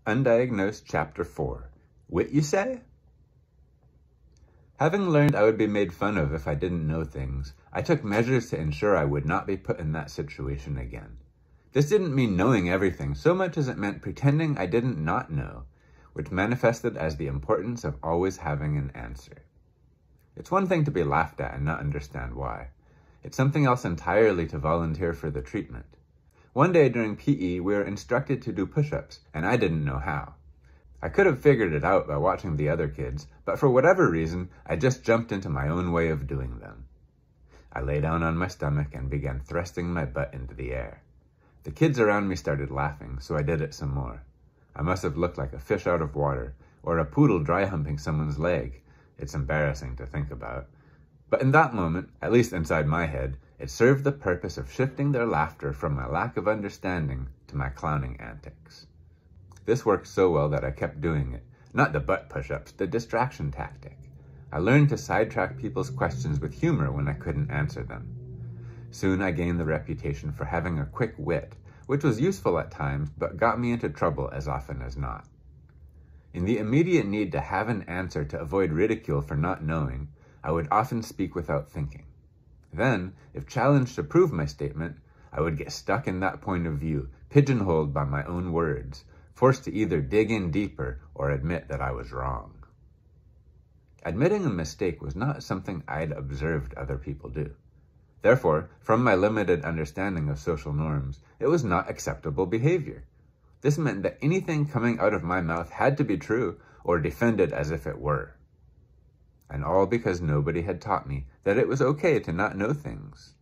uNDiagnosed Chapter 4, Wit You Say? Having learned I would be made fun of if I didn't know things, I took measures to ensure I would not be put in that situation again. This didn't mean knowing everything so much as it meant pretending I didn't not know, which manifested as the importance of always having an answer. It's one thing to be laughed at and not understand why. It's something else entirely to volunteer for the treatment. One day during PE, we were instructed to do push-ups, and I didn't know how. I could have figured it out by watching the other kids, but for whatever reason, I just jumped into my own way of doing them. I lay down on my stomach and began thrusting my butt into the air. The kids around me started laughing, so I did it some more. I must have looked like a fish out of water, or a poodle dry humping someone's leg. It's embarrassing to think about. But in that moment, at least inside my head, it served the purpose of shifting their laughter from my lack of understanding to my clowning antics. This worked so well that I kept doing it, not the butt push-ups, the distraction tactic. I learned to sidetrack people's questions with humor when I couldn't answer them. Soon I gained the reputation for having a quick wit, which was useful at times but got me into trouble as often as not. In the immediate need to have an answer to avoid ridicule for not knowing, I would often speak without thinking. Then, if challenged to prove my statement, I would get stuck in that point of view, pigeonholed by my own words, forced to either dig in deeper or admit that I was wrong. Admitting a mistake was not something I'd observed other people do. Therefore, from my limited understanding of social norms, it was not acceptable behavior. This meant that anything coming out of my mouth had to be true or defended as if it were. And all because nobody had taught me that it was okay to not know things.